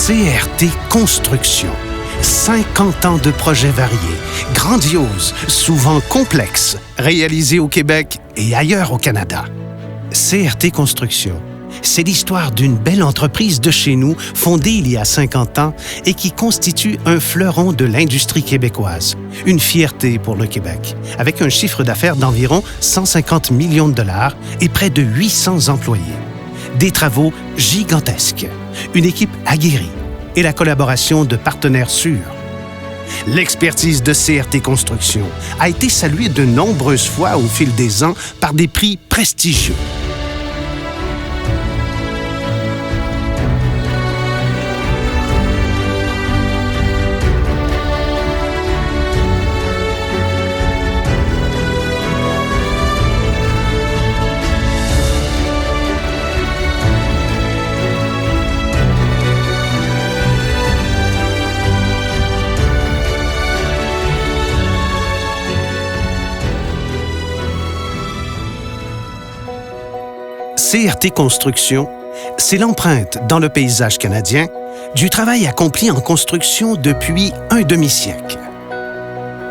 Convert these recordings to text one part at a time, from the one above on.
CRT Construction. 50 ans de projets variés, grandioses, souvent complexes, réalisés au Québec et ailleurs au Canada. CRT Construction, c'est l'histoire d'une belle entreprise de chez nous, fondée il y a 50 ans et qui constitue un fleuron de l'industrie québécoise. Une fierté pour le Québec, avec un chiffre d'affaires d'environ 150 millions de dollars et près de 800 employés. Des travaux gigantesques, une équipe aguerrie et la collaboration de partenaires sûrs. L'expertise de CRT Construction a été saluée de nombreuses fois au fil des ans par des prix prestigieux. CRT Construction, c'est l'empreinte dans le paysage canadien du travail accompli en construction depuis un demi-siècle.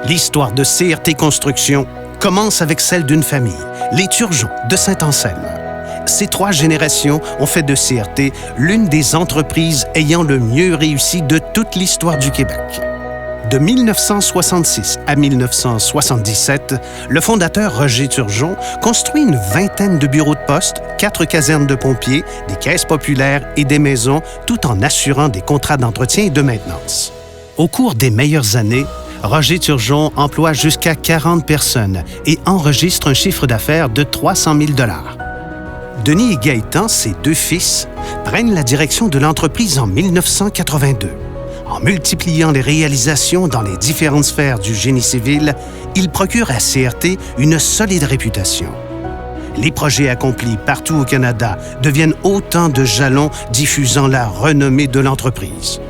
L'histoire de CRT Construction commence avec celle d'une famille, les Turgeon de Saint-Anselme. Ces 3 générations ont fait de CRT l'une des entreprises ayant le mieux réussi de toute l'histoire du Québec. De 1966 à 1977, le fondateur Roger Turgeon construit une vingtaine de bureaux de poste, 4 casernes de pompiers, des caisses populaires et des maisons, tout en assurant des contrats d'entretien et de maintenance. Au cours des meilleures années, Roger Turgeon emploie jusqu'à 40 personnes et enregistre un chiffre d'affaires de 300 000 $. Denis et Gaétan, ses 2 fils, prennent la direction de l'entreprise en 1982. En multipliant les réalisations dans les différentes sphères du génie civil, il procure à CRT une solide réputation. Les projets accomplis partout au Canada deviennent autant de jalons diffusant la renommée de l'entreprise.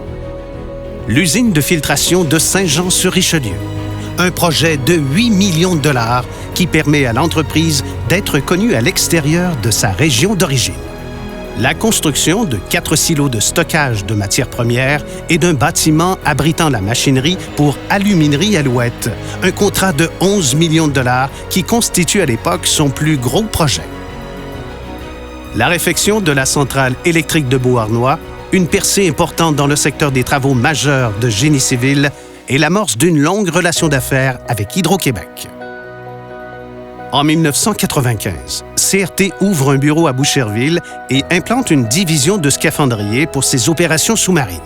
L'usine de filtration de Saint-Jean-sur-Richelieu, un projet de 8 millions de $ qui permet à l'entreprise d'être connue à l'extérieur de sa région d'origine. La construction de 4 silos de stockage de matières premières et d'un bâtiment abritant la machinerie pour Aluminerie Alouette, un contrat de 11 millions de $ qui constitue à l'époque son plus gros projet. La réfection de la centrale électrique de Beauharnois, une percée importante dans le secteur des travaux majeurs de génie civil et l'amorce d'une longue relation d'affaires avec Hydro-Québec. En 1995, CRT ouvre un bureau à Boucherville et implante une division de scaphandriers pour ses opérations sous-marines.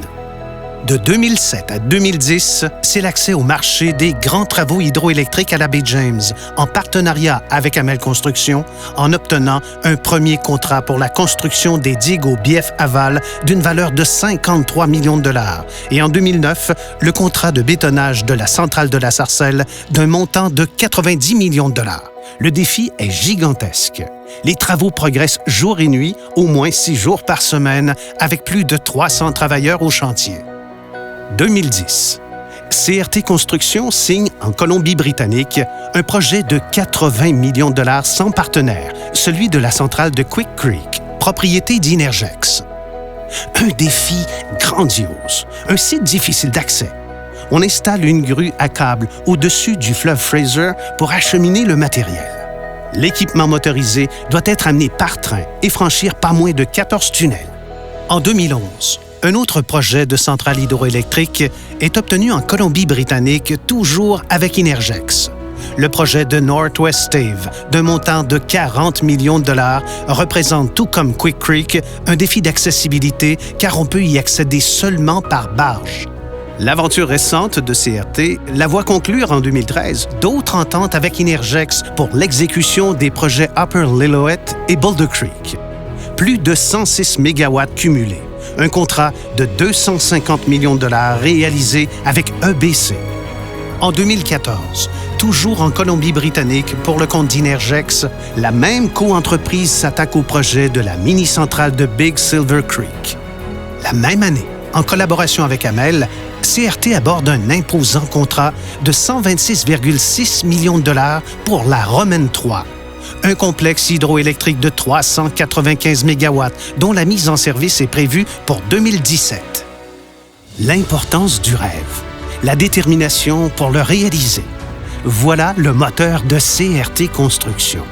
De 2007 à 2010, c'est l'accès au marché des grands travaux hydroélectriques à la baie James, en partenariat avec Amel Construction, en obtenant un premier contrat pour la construction des digues au bief aval d'une valeur de 53 millions de $. Et en 2009, le contrat de bétonnage de la centrale de la Sarcelle d'un montant de 90 millions de $. Le défi est gigantesque. Les travaux progressent jour et nuit, au moins 6 jours par semaine, avec plus de 300 travailleurs au chantier. 2010. CRT Construction signe en Colombie-Britannique un projet de 80 millions de $ sans partenaire, celui de la centrale de Quick Creek, propriété d'Inergex. Un défi grandiose, un site difficile d'accès. On installe une grue à câble au-dessus du fleuve Fraser pour acheminer le matériel. L'équipement motorisé doit être amené par train et franchir pas moins de 14 tunnels. En 2011, un autre projet de centrale hydroélectrique est obtenu en Colombie-Britannique, toujours avec Inergex. Le projet de Northwest Stave, d'un montant de 40 millions de $, représente, tout comme Quick Creek, un défi d'accessibilité car on peut y accéder seulement par barge. L'aventure récente de CRT la voit conclure en 2013 d'autres ententes avec Inergex pour l'exécution des projets Upper Lillooet et Boulder Creek. Plus de 106 mégawatts cumulés. Un contrat de 250 millions de $ réalisé avec EBC. En 2014, toujours en Colombie-Britannique pour le compte d'Inergex, la même coentreprise s'attaque au projet de la mini-centrale de Big Silver Creek. La même année, en collaboration avec Amel, CRT aborde un imposant contrat de 126,6 millions de $ pour la Romaine 3, un complexe hydroélectrique de 395 MW dont la mise en service est prévue pour 2017. L'importance du rêve, la détermination pour le réaliser. Voilà le moteur de CRT Construction.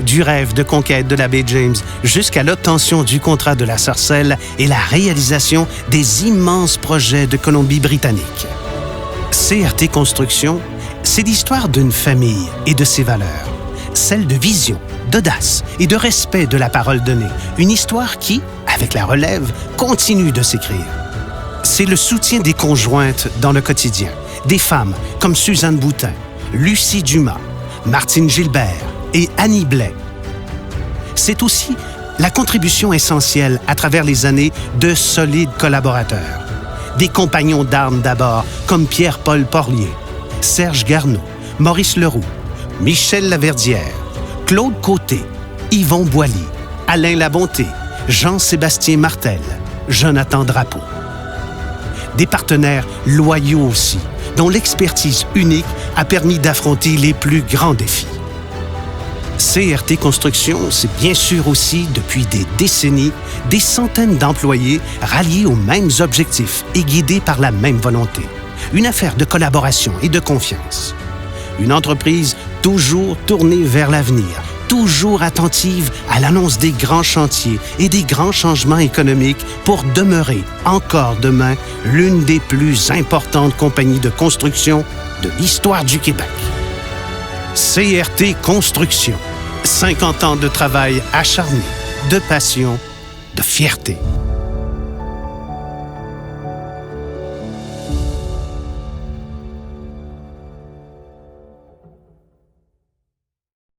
Du rêve de conquête de la baie James jusqu'à l'obtention du contrat de la Sarcelle et la réalisation des immenses projets de Colombie-Britannique. CRT Construction, c'est l'histoire d'une famille et de ses valeurs, celle de vision, d'audace et de respect de la parole donnée, une histoire qui, avec la relève, continue de s'écrire. C'est le soutien des conjointes dans le quotidien, des femmes comme Suzanne Boutin, Lucie Dumas, Martine Gilbert et Annie Blais. C'est aussi la contribution essentielle à travers les années de solides collaborateurs. Des compagnons d'armes d'abord, comme Pierre-Paul Porlier, Serge Garneau, Maurice Leroux, Michel Laverdière, Claude Côté, Yvon Boilly, Alain Labonté, Jean-Sébastien Martel, Jonathan Drapeau. Des partenaires loyaux aussi, dont l'expertise unique a permis d'affronter les plus grands défis. CRT Construction, c'est bien sûr aussi, depuis des décennies, des centaines d'employés ralliés aux mêmes objectifs et guidés par la même volonté. Une affaire de collaboration et de confiance. Une entreprise toujours tournée vers l'avenir, toujours attentive à l'annonce des grands chantiers et des grands changements économiques pour demeurer encore demain l'une des plus importantes compagnies de construction de l'histoire du Québec. CRT Construction. 50 ans de travail acharné, de passion, de fierté.